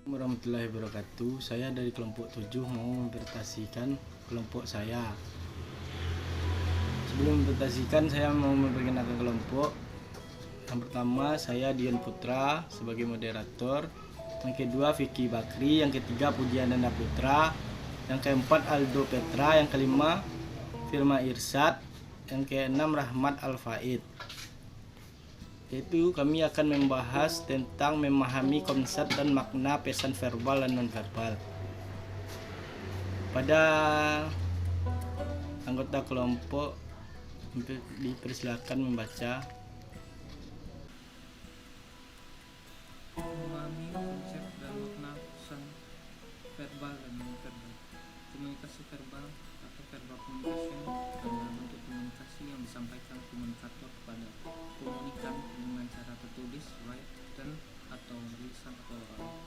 Warahmatullahi wabarakatuh. Saya dari kelompok 7 mau mempresentasikan kelompok saya. Sebelum mempresentasikan, saya mau memperkenalkan kelompok. Yang pertama, saya Dion Putra sebagai moderator. Yang kedua, Vicky Bakri. Yang ketiga, Pujiananda Putra. Yang keempat, Aldo Petra. Yang kelima, Firma Irsad. Yang keenam, Rahmat Al-Faid. Yaitu kami akan membahas tentang memahami konsep dan makna pesan verbal dan nonverbal. Pada anggota kelompok dipersilakan membaca. Memahami konsep dan makna pesan verbal dan nonverbal. Komunikasi verbal atau verbal communication adalah bentuk komunikasi yang disampaikan komunikator kepada komunikan dengan cara tertulis, written, atau lisan atau oral.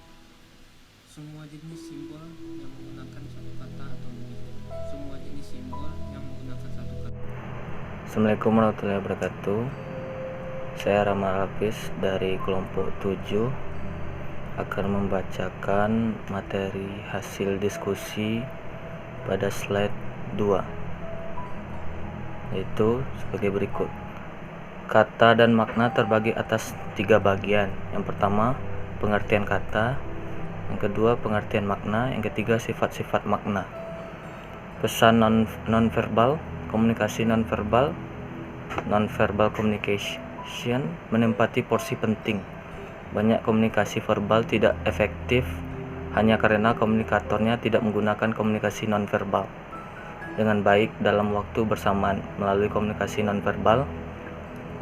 Semua jenis simbol yang menggunakan satu kata atau lebih. Semua jenis simbol yang menggunakan satu kata. Assalamualaikum warahmatullahi wabarakatuh. Saya Rama Hafiz dari kelompok 7 akan membacakan materi hasil diskusi pada slide 2, yaitu sebagai berikut. Kata dan makna terbagi atas 3 bagian. Yang pertama, pengertian kata. Yang kedua, pengertian makna. Yang ketiga, sifat-sifat makna. Pesan nonverbal, komunikasi nonverbal. Nonverbal communication menempati porsi penting. Banyak komunikasi verbal tidak efektif hanya karena komunikatornya tidak menggunakan komunikasi nonverbal dengan baik dalam waktu bersamaan. Melalui komunikasi nonverbal,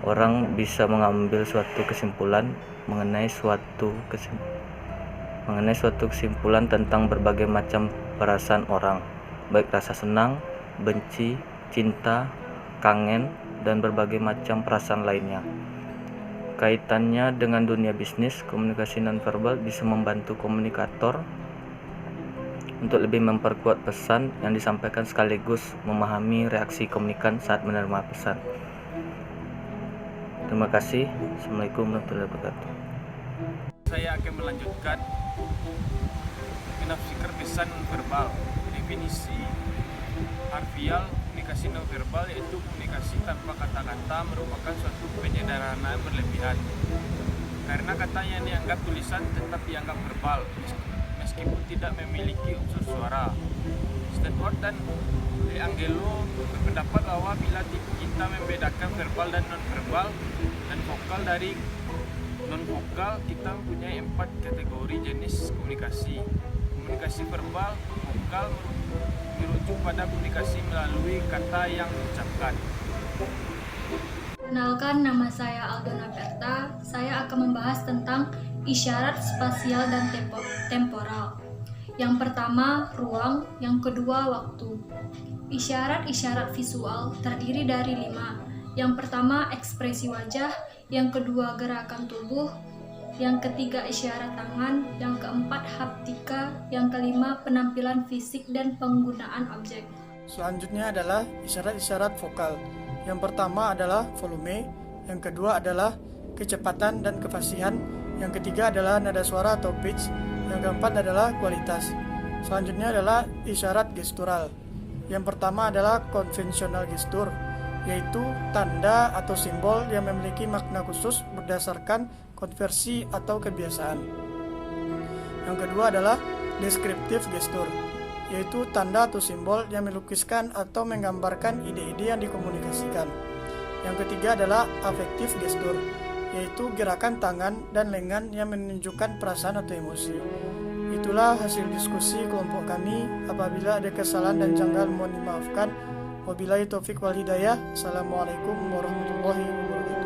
orang bisa mengambil suatu kesimpulan mengenai suatu kesimpulan tentang berbagai macam perasaan orang, baik rasa senang, benci, cinta, kangen, dan berbagai macam perasaan lainnya. Kaitannya dengan dunia bisnis, komunikasi nonverbal bisa membantu komunikator untuk lebih memperkuat pesan yang disampaikan sekaligus memahami reaksi komunikan saat menerima pesan. Terima kasih. Assalamualaikum warahmatullahi wabarakatuh. Saya akan melanjutkan menafsirkan pesan nonverbal. Definisi harfiah komunikasi nonverbal yaitu komunikasi tanpa kata-kata merupakan suatu penyederhanaan berlebihan. Karena katanya dianggap tulisan tetap dianggap verbal meskipun tidak memiliki unsur suara. Stanford dan Angelo berpendapat bahwa bila kita membedakan verbal dan nonverbal dan vokal dari non-vokal, kita mempunyai 4 kategori jenis komunikasi. Komunikasi verbal, vokal merujuk pada komunikasi melalui kata yang diucapkan. Kenalkan, nama saya Aldona Berta. Saya akan membahas tentang isyarat spasial dan temporal. Yang pertama, ruang. Yang kedua, waktu. Isyarat-isyarat visual terdiri dari 5. Yang pertama, ekspresi wajah. Yang kedua, gerakan tubuh. Yang ketiga, isyarat tangan. Yang keempat, haptika. Yang kelima, penampilan fisik dan penggunaan objek. Selanjutnya adalah isyarat-isyarat vokal. Yang pertama adalah volume. Yang kedua adalah kecepatan dan kefasihan. Yang ketiga adalah nada suara atau pitch. Yang keempat adalah kualitas. Selanjutnya adalah isyarat gestural. Yang pertama adalah konvensional gestur, yaitu tanda atau simbol yang memiliki makna khusus berdasarkan konversi atau kebiasaan. Yang kedua adalah deskriptif gestur, yaitu tanda atau simbol yang melukiskan atau menggambarkan ide-ide yang dikomunikasikan. Yang ketiga adalah afektif gestur, yaitu gerakan tangan dan lengan yang menunjukkan perasaan atau emosi. Itulah hasil diskusi kelompok kami. Apabila ada kesalahan dan janggal mohon dimaafkan. Wabillahi taufik wal hidayah. Assalamualaikum warahmatullahi wabarakatuh.